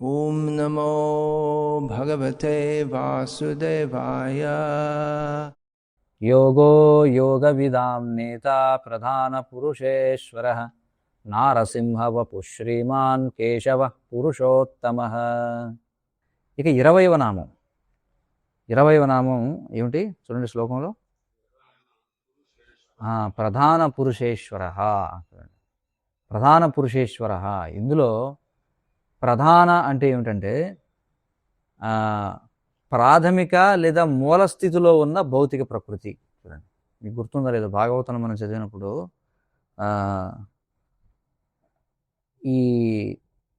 ॐ नमो भगवते वासुदेवाय। योगो योगविदां नेता प्रधानपुरुषेश्वरः నారసింహవపు శ్రీమాన్ కేశవ పురుషోత్తమ. ఇక 20వ నామం. 20వ నామం ఏమిటి చూడండి శ్లోకంలో. ప్రధాన పురుషేశ్వర. ప్రధాన పురుషేశ్వర. ఇందులో ప్రధాన అంటే ఏమిటంటే ప్రాథమిక లేదా మూల స్థితిలో ఉన్న భౌతిక ప్రకృతి. చూడండి మీకు గుర్తుందా లేదా, భాగవతం మనం చదివినప్పుడు ఈ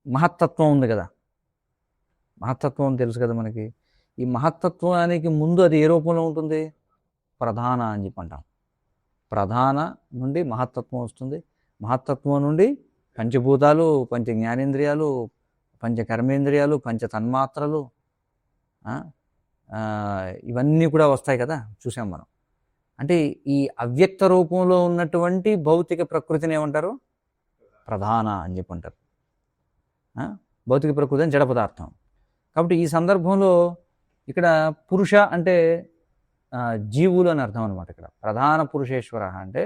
మహత్తత్వం ఉంది కదా, మహత్తత్వం తెలుసు కదా మనకి. ఈ మహత్తత్వానికి ముందు అది ఏ రూపంలో ఉంటుంది? ప్రధాన అని చెప్పి అంటాం. ప్రధాన నుండి మహత్తత్వం వస్తుంది, మహత్తత్వం నుండి పంచభూతాలు, పంచ జ్ఞానేంద్రియాలు, పంచ కర్మేంద్రియాలు, పంచ తన్మాత్రలు, ఇవన్నీ కూడా వస్తాయి కదా, చూసాం మనం. అంటే ఈ అవ్యక్త రూపంలో ఉన్నటువంటి భౌతిక ప్రకృతిని ఏమంటారు? ప్రధాన అని చెప్పి అంటారు. భౌతిక ప్రకృతి అని జడ పదార్థం. కాబట్టి ఈ సందర్భంలో ఇక్కడ పురుష అంటే జీవులు అని అర్థం అనమాట. ఇక్కడ ప్రధాన పురుషేశ్వర అంటే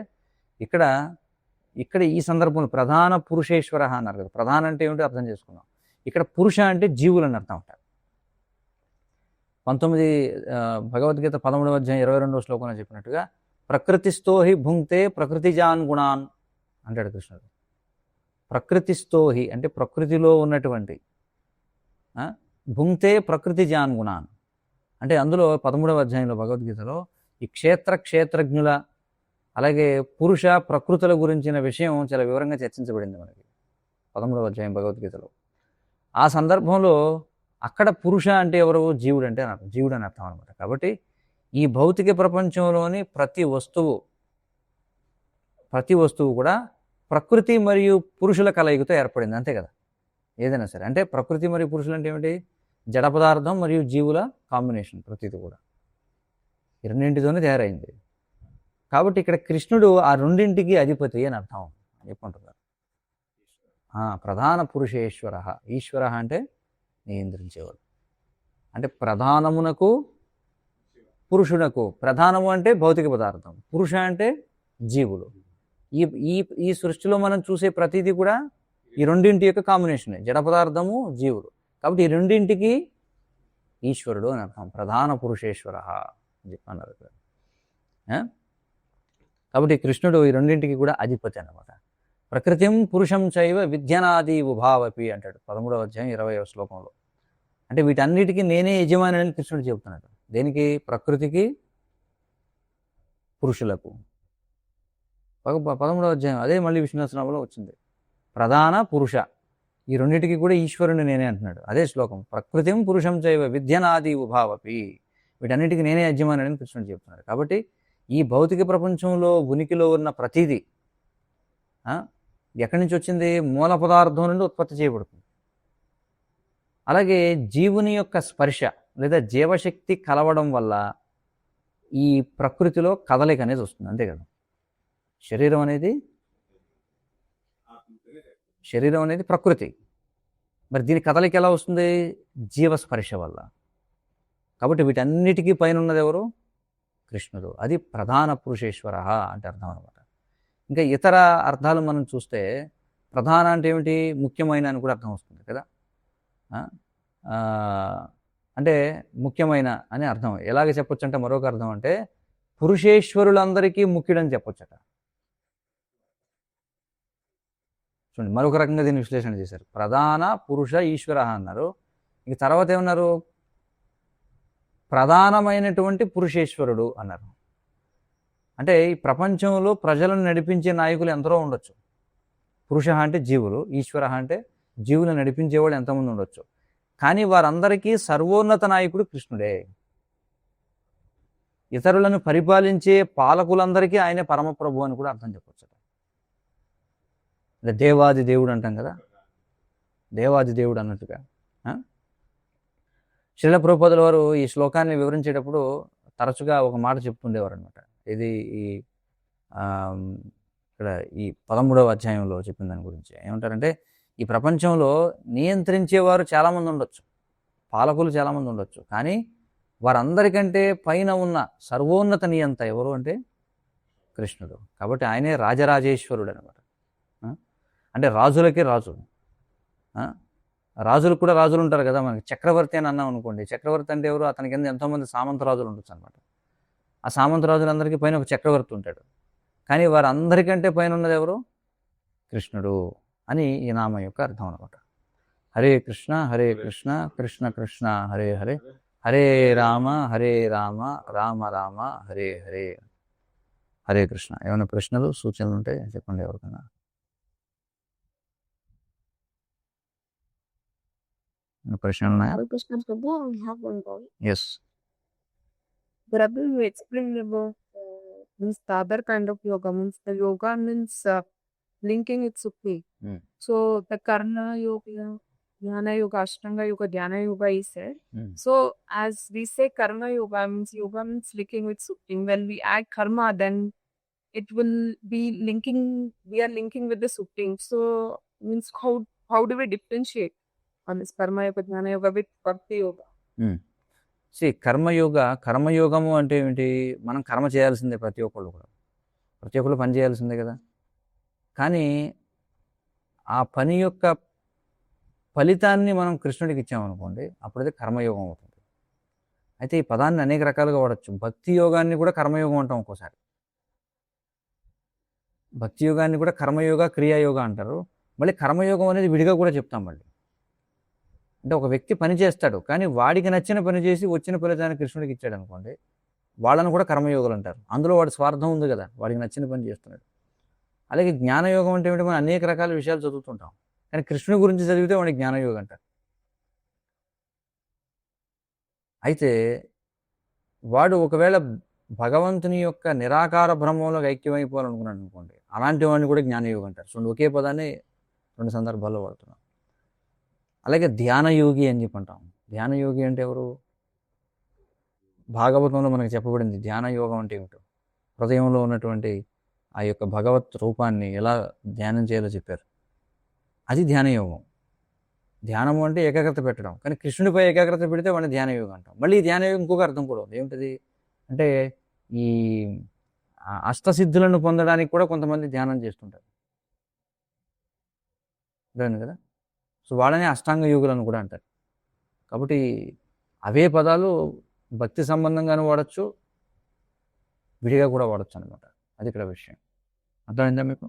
ఇక్కడ ఈ సందర్భంలో ప్రధాన పురుషేశ్వర అన్నారు కదా. ప్రధాన అంటే ఏమిటో అర్థం చేసుకున్నాం. ఇక్కడ పురుష అంటే జీవులు అని అర్థం అంటారు. 19 భగవద్గీత 13వ అధ్యాయం 22వ శ్లోకంలో చెప్పినట్టుగా ప్రకృతిస్థోహి భుంక్తే ప్రకృతిజాన్ గుణాన్ అంటాడు కృష్ణుడు. ప్రకృతిస్థోహి అంటే ప్రకృతిలో ఉన్నటువంటి, భుంక్తే ప్రకృతిజాన్ గుణాన్ అంటే అందులో 13వ అధ్యాయంలో భగవద్గీతలో ఈ క్షేత్రజ్ఞుల అలాగే పురుష ప్రకృతుల గురించిన విషయం చాలా వివరంగా చర్చించబడింది మనకి 13వ అధ్యాయం భగవద్గీతలో. ఆ సందర్భంలో అక్కడ పురుష అంటే ఎవరు? జీవుడు అంటే జీవుడు అని అర్థం అనమాట. కాబట్టి ఈ భౌతిక ప్రపంచంలోని ప్రతి వస్తువు కూడా ప్రకృతి మరియు పురుషుల కలయికతో ఏర్పడింది, అంతే కదా. ఏదైనా సరే అంటే ప్రకృతి మరియు పురుషులు అంటే ఏమిటి? జడ పదార్థం మరియు జీవుల కాంబినేషన్. ప్రతిది కూడా ఈ రెండింటితోనే తయారైంది. కాబట్టి ఇక్కడ కృష్ణుడు ఆ రెండింటికి అధిపతి అని అర్థం అని చెప్పుకుంటున్నారు. ప్రధాన పురుషేశ్వర. ఈశ్వర అంటే నియంత్రించేవాడు. అంటే ప్రధానమునకు పురుషునకు, ప్రధానము అంటే భౌతిక పదార్థం, పురుష అంటే జీవులు. ఈ సృష్టిలో మనం చూసే ప్రతిదీ కూడా ఈ రెండింటి యొక్క కాంబినేషన్, జడ పదార్థము, జీవులు. కాబట్టి ఈ రెండింటికి ఈశ్వరుడు అని అర్థం. ప్రధాన పురుషేశ్వర అని చెప్పన్నారు. కాబట్టి కృష్ణుడు ఈ రెండింటికి కూడా అధిపతి అన్నమాట. ప్రకృతిం పురుషం చైవ విద్యనాది ఉభావపి అంటాడు 13వ అధ్యాయం 20వ శ్లోకంలో. అంటే వీటన్నిటికీ నేనే యజమాని అని కృష్ణుడు చెబుతున్నాడు. దేనికి? ప్రకృతికి, పురుషులకు. 13వ అధ్యాయం అదే మళ్ళీ విష్ణు సహస్రనామంలో వచ్చింది. ప్రధాన పురుష, ఈ రెండింటికి కూడా ఈశ్వరుని నేనే అంటున్నాడు. అదే శ్లోకం. ప్రకృతిం పురుషం చైవ విద్యనాది ఉభావపి, వీటన్నిటికీ నేనే యజమాని అని కృష్ణుడు చెప్తున్నాడు. కాబట్టి ఈ భౌతిక ప్రపంచంలో ఉనికిలో ఉన్న ప్రతిదీ ఎక్కడి నుంచి వచ్చింది? మూల పదార్థం నుండి ఉత్పత్తి చేయబడుతుంది. అలాగే జీవుని యొక్క స్పర్శ లేదా జీవశక్తి కలవడం వల్ల ఈ ప్రకృతిలో కదలిక అనేది వస్తుంది, అంతే కదా. శరీరం అనేది ప్రకృతి. మరి దీని కదలిక ఎలా వస్తుంది? జీవస్పర్శ వల్ల. కాబట్టి వీటన్నిటికీ పైన ఉన్నది ఎవరు? కృష్ణుడు. అది ప్రధాన పురుషేశ్వర అంటే అర్థం అనమాట. ఇంకా ఇతర అర్థాలు మనం చూస్తే ప్రధాన అంటే ఏమిటి? ముఖ్యమైన అని కూడా అర్థం వస్తుంది కదా. అంటే ముఖ్యమైన అని అర్థం. ఎలాగ చెప్పొచ్చు అంటే, మరొక అర్థం అంటే పురుషేశ్వరులందరికీ ముఖ్యుడని చెప్పొచ్చట. చూడండి, మరొక రకంగా దీన్ని విశ్లేషణ చేశారు. ప్రధాన పురుష ఈశ్వర అన్నారు. ఇంక తర్వాత ఏమన్నారు? ప్రధానమైనటువంటి పురుషేశ్వరుడు అన్నారు. అంటే ఈ ప్రపంచంలో ప్రజలను నడిపించే నాయకులు ఎందరో ఉండొచ్చు. పురుష అంటే జీవులు, ఈశ్వర అంటే జీవులను నడిపించేవాళ్ళు ఎంతమంది ఉండొచ్చు. కానీ వారందరికీ సర్వోన్నత నాయకుడు కృష్ణుడే. ఇతరులను పరిపాలించే పాలకులందరికీ ఆయనే పరమప్రభు అని కూడా అర్థం చెప్పొచ్చు. దేవాది దేవుడు అంటాం కదా, దేవాది దేవుడు అన్నట్టుగా. శ్రీల ప్రభుపాదుల వారు ఈ శ్లోకాన్ని వివరించేటప్పుడు తరచుగా ఒక మాట చెప్తుండేవారు అనమాట. ఇది ఇక్కడ ఈ 13వ అధ్యాయంలో చెప్పిన దాని గురించి ఏమంటారంటే, ఈ ప్రపంచంలో నియంత్రించేవారు చాలామంది ఉండొచ్చు, పాలకులు చాలామంది ఉండొచ్చు, కానీ వారందరికంటే పైన ఉన్న సర్వోన్నత నియంత ఎవరు అంటే కృష్ణుడు. కాబట్టి ఆయనే రాజరాజేశ్వరుడు అనమాట. అంటే రాజులకే రాజు. రాజులకు కూడా రాజులు ఉంటారు కదా, మనకి చక్రవర్తి అని అన్నాం అనుకోండి. చక్రవర్తి అంటే ఎవరు? అతని కింద ఎంతోమంది సామంత రాజులు ఉండొచ్చు అనమాట. ఆ సామంత రాజులందరికీ పైన ఒక చక్రవర్తి ఉంటాడు. కానీ వారందరికంటే పైన ఉన్నది ఎవరు? కృష్ణుడు అని ఈ నామం యొక్క అర్థం అనమాట. హరే కృష్ణ కృష్ణ కృష్ణ హరే హరే, హరే రామ రామ రామ హరే హరే. హరే కృష్ణ. ఏమైనా ప్రశ్నలు సూచనలు ఉంటే చెప్పండి ఎవరికైనా. ప్రశ్నలు ఉన్నాయా? Hare Krishna Prabhu, I have one point. Yes. Prabhu, you explained about means the other kind of yoga means the yoga means linking it supreme. Hmm. So the Karma yoga, Jnana yoga, Ashtanga yoga, Dhyana yoga is said. Hmm. So as we say Karma yoga means linking with supreme. When we add karma, then it will be linking. We are linking with the supreme. So means how do we differentiate on this Karma yoga, Jnana yoga with Bhakti yoga? కర్మయోగము అంటే ఏమిటి? మనం కర్మ చేయాల్సిందే, ప్రతి ఒక్కళ్ళు పని చేయాల్సిందే కదా. కానీ ఆ పని యొక్క ఫలితాన్ని మనం కృష్ణుడికి ఇచ్చామనుకోండి, అప్పుడైతే కర్మయోగం అవుతుంది. అయితే ఈ పదాన్ని అనేక రకాలుగా వాడచ్చు. భక్తి యోగాన్ని కూడా కర్మయోగం అంటాం ఒక్కోసారి. భక్తి యోగాన్ని కూడా కర్మయోగ, క్రియాయోగ అంటారు. మళ్ళీ కర్మయోగం అనేది విడిగా కూడా చెప్తాం. మళ్ళీ అంటే ఒక వ్యక్తి పని చేస్తాడు, కానీ వాడికి నచ్చిన పని చేసి వచ్చిన ఫలితాన్ని కృష్ణుడికి ఇచ్చాడు అనుకోండి, వాళ్ళని కూడా కర్మయోగులు అంటారు. అందులో వాడి స్వార్థం ఉంది కదా, వాడికి నచ్చిన పని చేస్తున్నాడు. అలాగే జ్ఞానయోగం అంటే ఏమిటి? మనం అనేక రకాల విషయాలు చదువుతుంటాం, కానీ కృష్ణుడి గురించి చదివితే వాడికి జ్ఞానయోగం అంటారు. అయితే వాడు ఒకవేళ భగవంతుని యొక్క నిరాకార బ్రహ్మంలో ఐక్యమైపోవాలనుకున్నాడు అనుకోండి, అలాంటి వాడిని కూడా జ్ఞానయోగం అంటారు. సో ఒకే పదాన్ని రెండు సందర్భాల్లో వాడుతున్నాం. అలాగే ధ్యానయోగి అని చెప్పి అంటాం. ధ్యానయోగి అంటే ఎవరు? భాగవతంలో మనకు చెప్పబడింది ధ్యానయోగం అంటే ఏమిటో. హృదయంలో ఉన్నటువంటి ఆ యొక్క భగవత్ రూపాన్ని ఎలా ధ్యానం చేయాలో చెప్పారు. అది ధ్యానయోగం. ధ్యానము అంటే ఏకాగ్రత పెట్టడం, కానీ కృష్ణుడిపై ఏకాగ్రత పెడితే వాడిని ధ్యానయోగం అంటాం. మళ్ళీ ఈ ధ్యానయోగం ఇంకొక అర్థం కూడా ఉంది. ఏమిటది అంటే ఈ అష్టసిద్ధులను పొందడానికి కూడా కొంతమంది ధ్యానం చేస్తుంటారు కదా. సో వాళ్ళని అష్టాంగ యోగులను కూడా అంటారు. కాబట్టి అవే పదాలు భక్తి సంబంధంగానే వాడచ్చు, విడిగా కూడా వాడచ్చు అనమాట. అది ఇక్కడ విషయం. అర్థమైందా మీకు?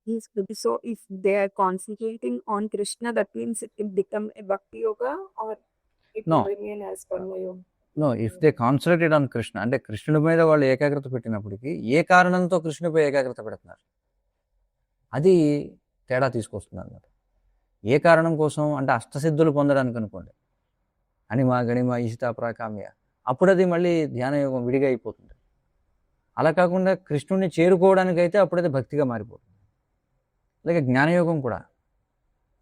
Yes, so if they are concentrating on Krishna, that means it will become a Bhakti yoga or it No. will remain as Karma yoga? No, if they concentrated on Krishna, అంటే కృష్ణుడి మీద వాళ్ళు ఏకాగ్రత పెట్టినప్పటికీ ఏ కారణంతో కృష్ణుడిపై ఏకాగ్రత పెడుతున్నారు, అది తేడా తీసుకొస్తుంది అన్నమాట. ఏ కారణం కోసం అంటే అష్టసిద్ధులు పొందడానికి అనుకోండి, అనిమ గణిమ ఈశిత ప్రాకామ్య, అప్పుడు అది మళ్ళీ ధ్యానయోగం విడిగా అయిపోతుంది. అలా కాకుండా కృష్ణుడిని చేరుకోవడానికైతే అప్పుడైతే భక్తిగా మారిపోతుంది. అలాగే జ్ఞానయోగం కూడా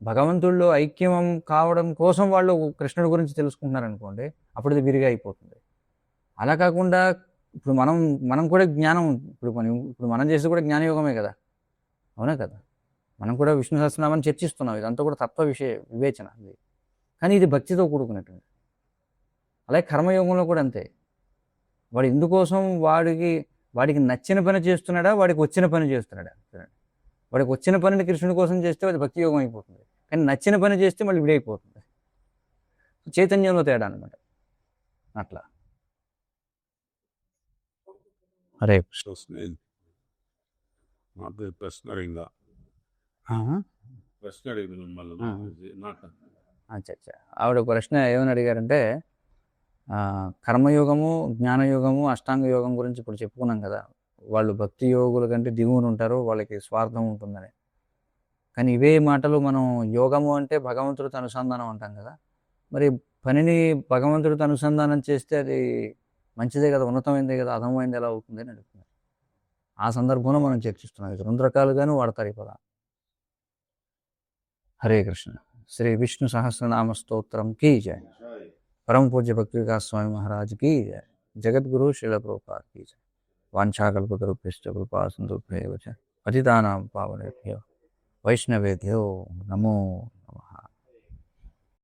భగవంతుల్లో ఐక్యం కావడం కోసం వాళ్ళు కృష్ణుడి గురించి తెలుసుకుంటున్నారు అనుకోండి, అప్పుడు అది విరిగా అయిపోతుంది. అలా కాకుండా ఇప్పుడు మనం కూడా జ్ఞానం, ఇప్పుడు మనం చేసేది కూడా జ్ఞానయోగమే కదా, అవునా కదా. మనం కూడా విష్ణు సహస్రనామాన్ని చర్చిస్తున్నాం, ఇదంతా కూడా తత్వ వివేచన, కానీ ఇది భక్తితో కూడుకున్నట్టుంది. అలాగే కర్మయోగంలో కూడా అంతే. వాడు ఎందుకోసం వాడికి నచ్చిన పని చేస్తున్నాడా, వాడికి వచ్చిన పని చేస్తున్నాడా? వాడికి వచ్చిన పనిని కృష్ణుడి కోసం చేస్తే అది భక్తి యోగం అయిపోతుంది, కానీ నచ్చిన పని చేస్తే మళ్ళీ విడైపోతుంది. చైతన్యంలో తేడా అనమాట. అట్లా. హరే అచ్చా. ఆవిడ ప్రశ్న ఏమని అడిగారంటే, కర్మయోగము, జ్ఞానయోగము, అష్టాంగ యోగం గురించి ఇప్పుడు చెప్పుకున్నాం కదా. వాళ్ళు భక్తి యోగుల కంటే దిగువన ఉంటారు, వాళ్ళకి స్వార్థం ఉంటుందని. కానీ ఇవే మాటలు మనం యోగము అంటే భగవంతుడితో అనుసంధానం అంటాం కదా. మరి పనిని భగవంతుడితో అనుసంధానం చేస్తే అది మంచిదే కదా, ఉన్నతమైందే కదా, అధమైంది ఎలా అవుతుంది అని అడుగుతున్నారు. ఆ సందర్భంలో మనం చర్చిస్తున్నాం. ఇది రెండు రకాలుగాను వాడతారు ఈ పదాన్ని. హరే కృష్ణ. శ్రీ విష్ణు సహస్రనామ స్తోత్రం కీ జయ. పరమ పూజ్య భక్తి వికాస్ స్వామి మహారాజ్ కీ జయ. జగద్గురు శ్రీల ప్రభుపాద కీ జయ. వాంఛాకల్పతరుభ్యశ్చ కృపా సింధుభ్యో చ పతితానాం పావనేభ్యో వైష్ణవేభ్యో నమో